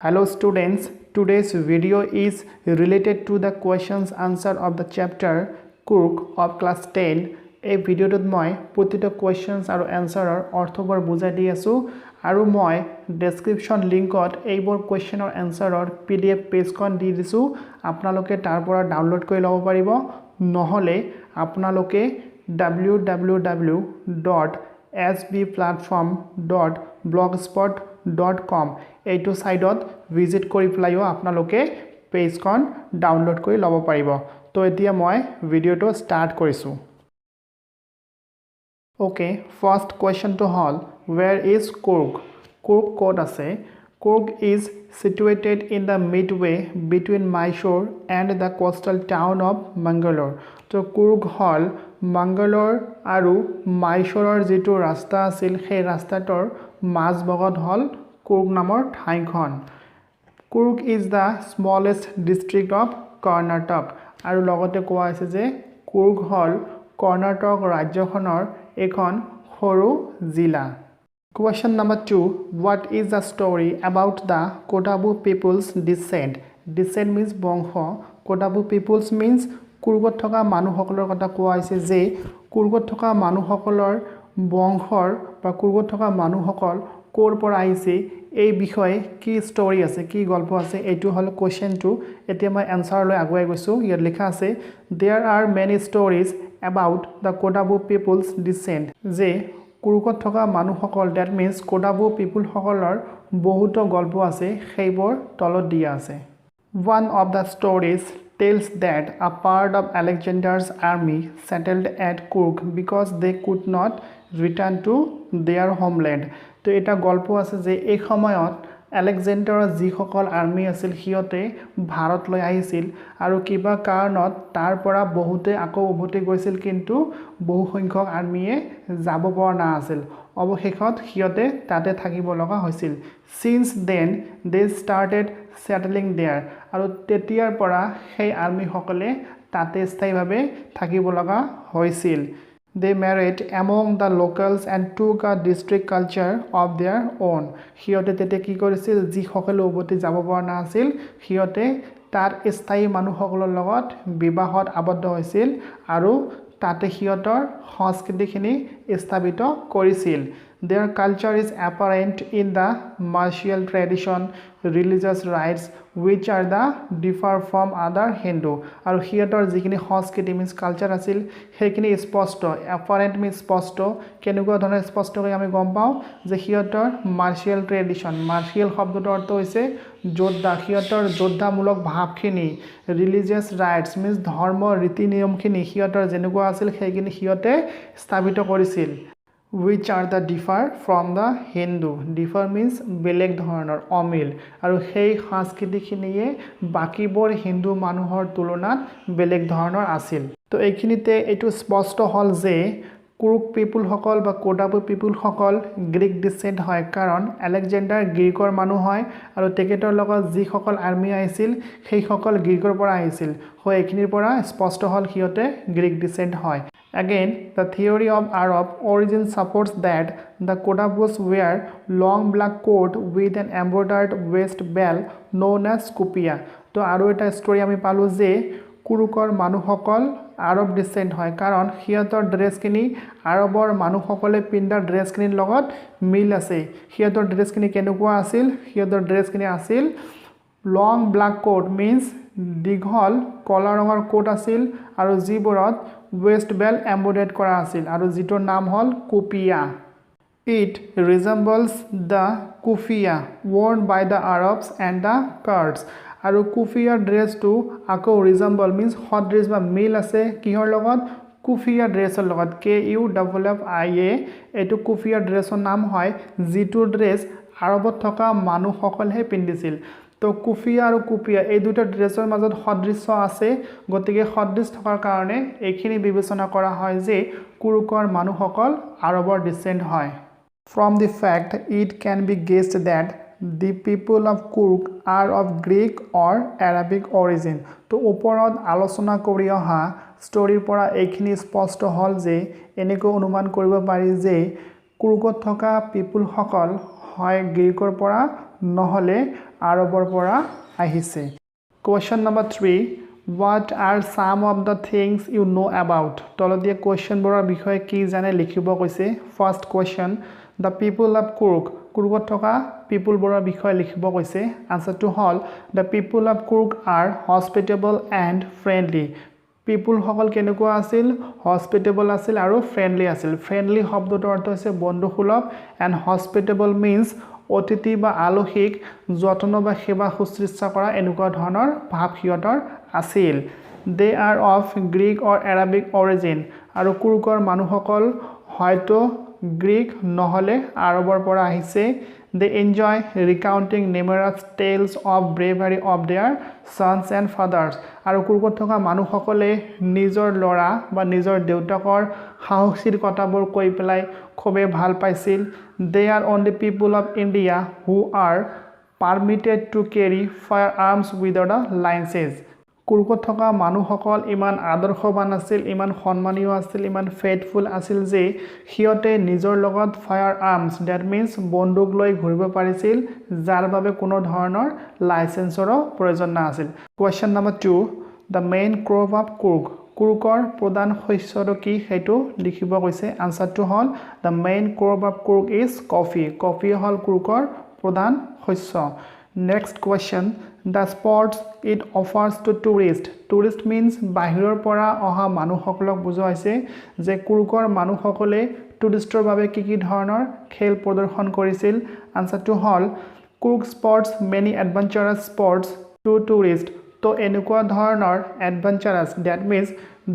Hello students, today's video is related to the questions answer of the chapter Cook of class 10. এই ভিডিওটোত মই প্ৰতিটো questions আৰু answerৰ অৰ্থবোৰ বুজাই দি আছো আৰু মই ডেসক্ৰিপশন লিংকত এইবোৰ questionৰ answerৰ PDF পেজখন দি দিছো আপোনালোকে তাৰ পৰা ডাউনলোড কৰি ল'ব পাৰিব নহলে আপোনালোকে www.sbplatform.blogspot.com এইটো সাইডত ভিজিট কৰি প্লাইও আপোনালোকে পেজখন ডাউনলোড কৰি ল'ব পাৰিব তো এতিয়া মই ভিডিওটো স্টাৰ্ট কৰিছো Okay, first question to hall, where is Coorg? Coorg ক'ত আছে? Coorg is situated in the midway between Mysore and the coastal town of Mangalore. So Coorg hall Mangalore আৰু Mysoreৰ যেটো ৰাস্তা আছিল সেই ৰাস্তাটোৰ মাজভাগত হল Coorg নামৰ ঠাইখন Coorg is the smallest district of Karnataka আৰু লগতে কোৱা হৈছে যে Coorg হল কৰ্ণাটক ৰাজ্যখনৰ এখন সৰু জিলা Question number 2 What is the story about the Kodabu people's descent? Descent means বংশ Kodabu people's means কুৰ্গত থকা মানুহসকলৰ কথা কোৱা হৈছে যে কুৰ্গত থকা মানুহসকলৰ বংশৰ বা কুৰ্গত থকা মানুহসকল কোৰ পৰা আহিছে এই বিষয়ে কি ষ্টৰী আছে কি গল্প আছে এটো হল কোৱেশ্চন 2 এতিয়া মই আনসাৰ লৈ আগুৱাই গৈছো ইয়াত লিখা আছে there are many stories about the Kodabu people's descent যে কুৰ্গত থকা মানুহসকল that means Kodabu people সকলৰ বহুত গল্প আছে সেইবোৰ তলত দিয়া আছে One of the stories tells that a part of Alexander's army settled at Coorg because they could not return to their homeland. তো এটা গল্প আছে যে এই সময়ত আলেকজেণ্ডাৰৰ যিসকল আৰ্মি আছিল হিয়তে ভাৰতলৈ আহিছিল আৰু কিবা কাৰণত তাৰ পৰা বহুতে আকৌ উভতি গৈছিল কিন্তু বহু সংখ্যক আৰ্মিয়ে যাব পৰা না আছিল অৱশেষত হিয়তে তাতে থাকিব লগা হৈছিল since then they started settling there আৰু তেতিয়াৰ পৰা সেই আৰ্মি সকলে তাতে স্থায়ীভাৱে থাকিব লগা হৈছিল They married among the locals and took a district culture of their own. হিয়তে তেতে কি কৰিছিল যি সকলো উভতি যাব পৰা না আছিল হিয়তে তাৰ স্থায়ী মানুহসকলৰ লগত বিবাহত আবদ্ধ হৈছিল আৰু তাতে হিয়তৰ সংস্কৃতিখিনি স্থাপিত কৰিছিল Their culture is apparent in the martial tradition, religious rites, which are the differ from other Hindu. আৰু হিয়তৰ যিখিনি সংস্কৃতি means culture আছিল সেইখিনি স্পষ্ট apparent means স্পষ্ট কেনেকুৱা ধৰণৰ স্পষ্টকৈ আমি গম পাওঁ যে হিয়তৰ martial tradition martial শব্দটোৰ অৰ্থ হৈছে যোদ্ধা হিয়তৰ যোদ্ধামূলক ভাৱখিনি religious rites means ধৰ্ম ৰীতি নিয়মখিনি হিয়তৰ যেনেকুৱা আছিল সেইখিনি হিয়তে স্থাপিত কৰিছিল which are the differ from the Hindu differ means বেলেগ ধৰণৰ অমিল আৰু সেই সংস্কৃতিখিনিয়ে বাকিবোৰ হিন্দু মানুহৰ তুলনাত বেলেগ ধৰণৰ আছিল তো এইখিনিতে এটো স্পষ্ট হল যে কুৰুক পিপল সকল বা কোডাবু পিপল সকল গ্ৰীক ডিসেন্ট হয় কাৰণ আলেকজেণ্ডাৰ গ্ৰীকৰ মানুহ হয় আৰু তেখেতৰ লগত যি সকল আৰ্মি আহিছিল সেই সকল গ্ৰীকৰ পৰা আহিছিল হয় এইখিনিৰ পৰা স্পষ্ট হল হিয়তে গ্ৰীক ডিসেন্ট হয় Again, the theory of Arab origin supports that the Kodabus wear long black coat with an embroidered waist belt known as kupia. তো আৰু এটা ষ্টৰী আমি পালো যে কুৰুকৰ মানুহসকল আৰব ডিসেন্ট হয় কাৰণ হিয়তৰ ড্ৰেছখিনি আৰবৰ মানুহসকলে পিন্ধা ড্ৰেছখিনিৰ লগত মিল আছে হিয়তৰ ড্ৰেছখিনি কেনেকুৱা আছিল হিয়তৰ ড্ৰেছখিনি আছিল long black coat means দীঘল কলা ৰঙৰ কোট আছিল আৰু যিবোৰত waist belt embroidered কৰা আছিল আৰু যিটোৰ নাম হল কুপিয়া It resembles the kufiya worn by the Arabs and the Kurds আৰু কুফিয়া ড্ৰেছটো আকৌ resemble means সদৃশ বা মিল আছে কিহৰ লগত কুফিয়া ড্ৰেছৰ লগত KUFFIA এটো কুফিয়া ড্ৰেছৰ নাম হয় যিটো ড্ৰেছ আৰবত থকা মানুহসকলেহে পিন্ধিছিল তো কুফিয়া আৰু কুপিয়া এই দুটা ড্ৰেছৰ মাজত সদৃশ্য আছে গতিকে সদৃশ থকাৰ কাৰণে এইখিনি বিবেচনা কৰা হয় যে কুৰুকৰ মানুহসকল আৰবৰ ডিসেন্ট হয় From the fact it can be guessed that the people of Coorg are of Greek or Arabic origin তো ওপৰত আলোচনা কৰি অহা ষ্টৰীৰ পৰা এইখিনি স্পষ্ট হল যে এনেকৈ অনুমান কৰিব পাৰি যে কুৰুকত থকা পিপল সকল হয় গ্ৰীকৰ পৰা নহলে আৰবৰ পৰা আহিছে Question number 3 What are some of the things you know about তলদিয়া question বৰৰ বিষয়ে কি জানে লিখিব কৈছে First question The people of Kurg কুৰ্গত থকা people বৰৰ বিষয়ে লিখিব কৈছে Answer to all The people of Kurg are hospitable and friendly People সকল কেনেকুৱা আছিল hospitable আছিল আৰু friendly আছিল friendly শব্দটোৰ অৰ্থ হৈছে বন্ধুসুলভ and hospitable means অতিথি বা আলহীক যত্ন বা সেৱা শুশ্ৰূষা কৰা এনেকুৱা ধৰণৰ ভাৱ হিয়তৰ আছিল they are of Greek or Arabic origin আৰু কুৰ্গৰ মানুহসকল হয়তো গ্ৰীক নহলে আৰবৰ পৰা আহিছে they enjoy recounting numerous tales of bravery of their sons and fathers আৰু কুৰ্গত থকা মানুহসকলে নিজৰ লৰা বা নিজৰ দেউতাকৰ সাহসীৰ কথাবোৰ কৈ পেলাই খুবে ভাল পাইছিল they are only people of India who are permitted to carry firearms without a license কুৰ্গত থকা মানুহসকল ইমান আদৰ্শবান আছিল ইমান সন্মানীয় আছিল ইমান ফেইথফুল আছিল যে হিয়তে নিজৰ লগত ফায়াৰ আৰ্মছ দ্যাট মিন্স বন্দুক লৈ ঘূৰিব পাৰিছিল যাৰ বাবে কোনো ধৰণৰ লাইসেন্সৰ প্ৰয়োজন নাছিল question number 2 The main crop of Kurg কুৰ্গৰ প্ৰধান শস্যটো কি হেতু লিখিব কৈছে আনসাৰ টু হল The main crop of Kurg is coffee coffee হল কুৰ্গৰ প্ৰধান শস্য Next question The spots it offers to tourists tourist means বাহিৰৰ পৰা অহা মানুহসকলক বুজাইছে যে কুৰ্গৰ মানুহসকলে টুৰিষ্টৰ বাবে কি ধৰণৰ খেল প্ৰদৰ্শন কৰিছিল answer two hall Kurg spots many adventurous sports to tourists তো এনেকুৱা ধৰণৰ এডভেঞ্চাৰাছ দ্যাট মিন্স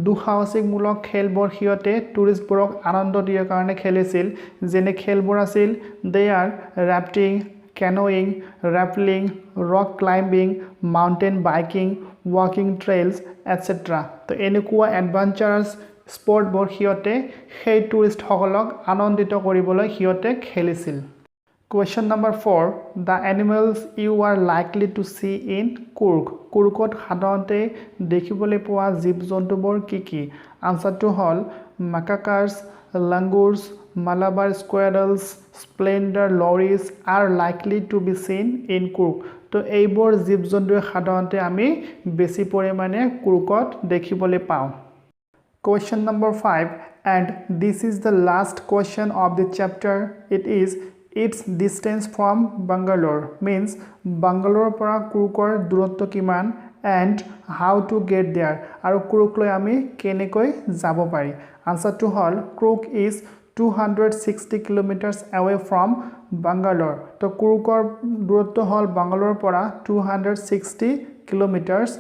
দুঃসাহসিকমূলক খেলবোৰ হিয়তে টুৰিষ্টবোৰক আনন্দ দিয়াৰ কাৰণে খেলিছিল যেনে খেলবোৰ আছিল they are rafting canoeing, rappelling, rock climbing, mountain biking, walking trails, etc. তো এনেকুৱা এডভেঞ্চাৰাছ স্পৰ্টবোৰ হিয়তে সেই টুৰিষ্ট সকলক আনন্দিত কৰিবলৈ হিয়তে খেলিছিল Question number 4 The animals you are likely to see in Kurg কুৰ্গত সাধাৰণতে দেখিবলৈ পোৱা জীৱ-জন্তুবোৰ কি Answer to hall macaques langurs Malabar squirrels splendor lories are likely to be seen in Kurg তো এইবোৰ জীৱ-জন্তু সাধাৰণতে আমি বেছি পৰিমাণে কুৰ্গত দেখিবলৈ পাওঁ Question number 5 and this is the last question of the chapter it is its distance from Bangalore means Bangalore পৰা কুৰ্গৰ দূৰত্ব কিমান and how to get there আৰু কুৰ্গলৈ আমি কেনেকৈ যাব পাৰি Answer to hall Kurg is 260 kilometers away from Bangalore তো কুৰ্গৰ দূৰত্ব হল বাংগালোৰৰ পৰা 260 kilometers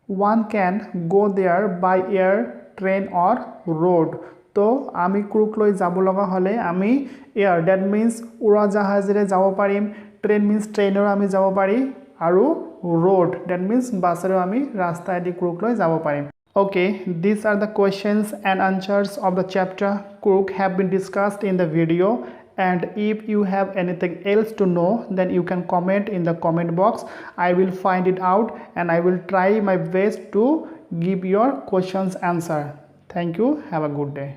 one can go there by air train or road তো আমি কুৰ্গলৈ যাব লগা হলে আমি এয়াৰ দ্যাট মিন্স উৰাজাহাজেৰে যাব পাৰিম ট্ৰেইন মিন্স ট্ৰেইনৰ আমি যাব পাৰি আৰু road that means বাসেৰে আমি ৰাস্তাইদি কুৰ্গলৈ যাব পাৰিম Okay these are the questions and answers of the chapter Kurg have been discussed in the video and if you have anything else to know then you can comment in the comment box I will find it out and I will try my best to give your questions answer Thank you have a good day